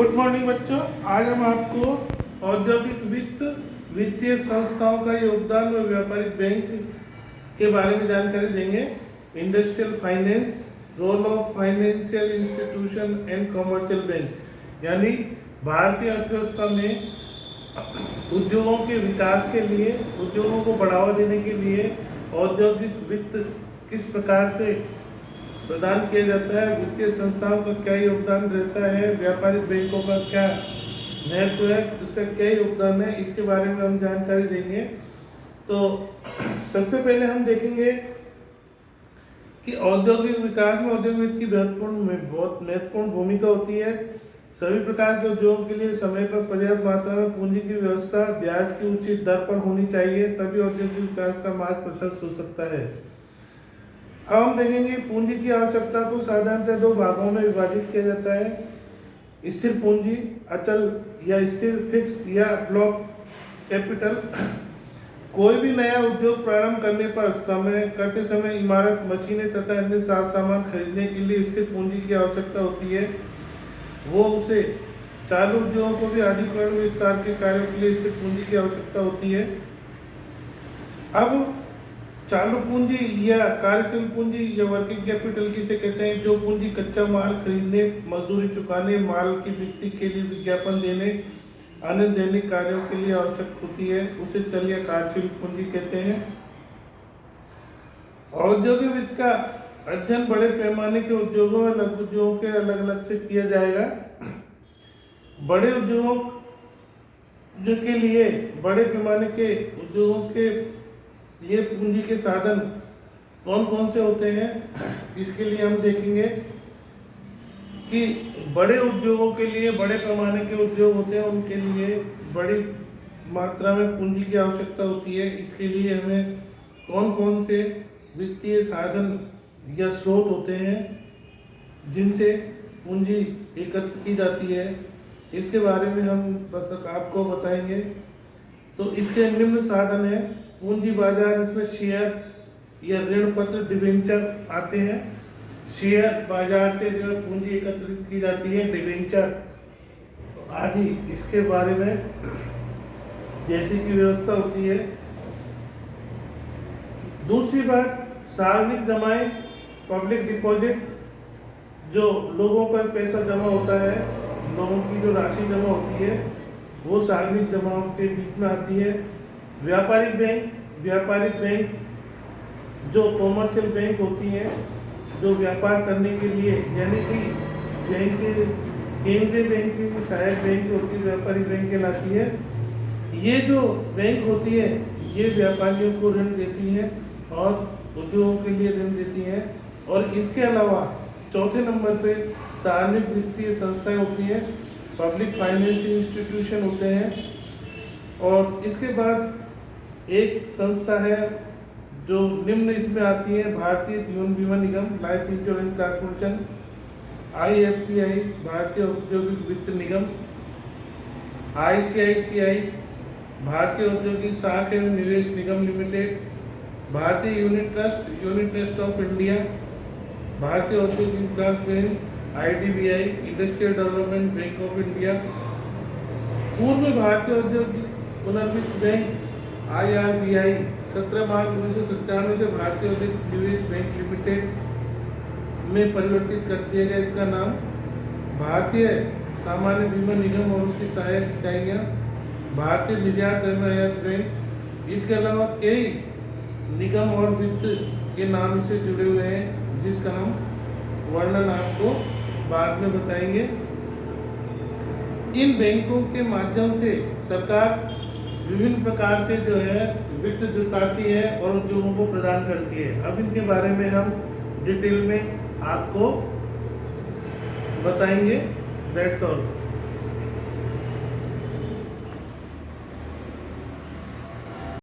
Good morning बच्चों। आज हम आपको औद्योगिक वित्त, वित्तीय संस्थाओं का योगदान व व्यापारिक बैंक के बारे में जानकारी देंगे। Industrial finance, role of financial institution and commercial bank, यानी भारतीय अर्थव्यवस्था में उद्योगों के विकास के लिए, उद्योगों को बढ़ावा देने के लिए औद्योगिक वित्त किस प्रकार से प्रदान किया जाता है, वित्तीय संस्थाओं का क्या योगदान रहता है, व्यापारिक बैंकों का क्या महत्व है, उसका क्या योगदान है, इसके बारे में हम जानकारी देंगे। तो सबसे पहले हम देखेंगे कि औद्योगिक विकास में औद्योगिक वित्त की बहुत महत्वपूर्ण भूमिका होती है। सभी प्रकार के उद्योगों के लिए समय पर पर्याप्त मात्रा में पूंजी की व्यवस्था ब्याज की उचित दर पर होनी चाहिए, तभी औद्योगिक विकास का मार्ग प्रशस्त हो सकता है। अब हम देखेंगे पूंजी की आवश्यकता को साधारणतः दो भागों में विभाजित किया जाता है। स्थिर पूंजी, अचल या स्थिर फिक्स या ब्लॉक कैपिटल। कोई भी नया उद्योग प्रारंभ करते समय इमारत, मशीनें तथा अन्य साज सामान खरीदने के लिए स्थिर पूंजी की आवश्यकता होती है। वो उसे चालू उद्योगों को भी अधिग्रहण विस्तार के कार्यों के लिए स्थिर पूंजी की आवश्यकता होती है। अब चालू पूंजी या कार्यशील पूंजी या वर्किंग कैपिटल किसे कहते हैं? जो पूंजी कच्चा माल खरीदने, मजदूरी चुकाने, माल की बिक्री के लिए विज्ञापन देने, अन्य दैनिक कार्यों के लिए आवश्यक होती है, उसे चल या कार्यशील पूंजी कहते हैं। औद्योगिक वित्त का अध्ययन बड़े पैमाने के उद्योगों में लघु उद्योगों के अलग अलग से किया जाएगा। बड़े उद्योगों के लिए, बड़े पैमाने के उद्योगों के ये पूंजी के साधन कौन कौन से होते हैं, इसके लिए हम देखेंगे कि बड़े उद्योगों के लिए, बड़े पैमाने के उद्योग होते हैं, उनके लिए बड़ी मात्रा में पूंजी की आवश्यकता होती है। इसके लिए हमें कौन कौन से वित्तीय साधन या स्रोत होते हैं जिनसे पूंजी एकत्र की जाती है, इसके बारे में हम आपको बताएंगे। तो इसके निम्न साधन है। पूंजी बाजार, इसमें शेयर या ऋण पत्र, डिबेंचर आते हैं। शेयर बाजार से जो पूंजी एकत्रित की जाती है, डिबेंचर आदि, इसके बारे में जैसी की व्यवस्था होती है। दूसरी बात, सार्वजनिक जमाएं, पब्लिक डिपॉजिट, जो लोगों का पैसा जमा होता है, लोगों की जो राशि जमा होती है, वो सार्वजनिक जमाओं के बीच में आती है। व्यापारिक बैंक जो कॉमर्शियल बैंक होती हैं, जो व्यापार करने के लिए, यानी कि बैंक केंद्रीय बैंक की सहायक बैंक होती है, व्यापारिक बैंक कहलाती है। ये जो बैंक होती है, ये व्यापारियों को ऋण देती हैं और उद्योगों के लिए ऋण देती हैं। और इसके अलावा चौथे नंबर पे सार्वजनिक वित्तीय संस्थाएं होती हैं, पब्लिक फाइनेंशियल इंस्टीट्यूशन होते हैं। और इसके बाद एक संस्था है जो निम्न इसमें आती है: भारतीय जीवन बीमा निगम, लाइफ इंश्योरेंस कॉर्पोरेशन, IFCI, भारतीय औद्योगिक वित्त निगम, ICICI, भारतीय औद्योगिक साख एवं निवेश निगम लिमिटेड, भारतीय यूनिट ट्रस्ट ऑफ इंडिया, भारतीय औद्योगिक विकास bank, IDBI, industrial development bank of India, पूर्व में भारतीय औद्योगिक पुनर्वित्त बैंक IRBI, 17 मार्च 1997 से भारतीय औद्योगिक निवेश बैंक लिमिटेड में परिवर्तित कर दिया गया इसका नाम। भारतीय सामान्य बीमा निगम और उसकी सहायक इकाइयाँ, भारतीय निर्यात एवं आयात बैंक। इसके अलावा कई निगम और वित्त के नाम से जुड़े हुए हैं, जिसका हम वर्णन आपको बाद में बताएंगे। इन बैंकों के माध्यम से सरकार विभिन्न प्रकार से जो है वित्त जुटाती है और उद्योगों को प्रदान करती है। अब इनके बारे में हम डिटेल में आपको बताएंगे। That's all.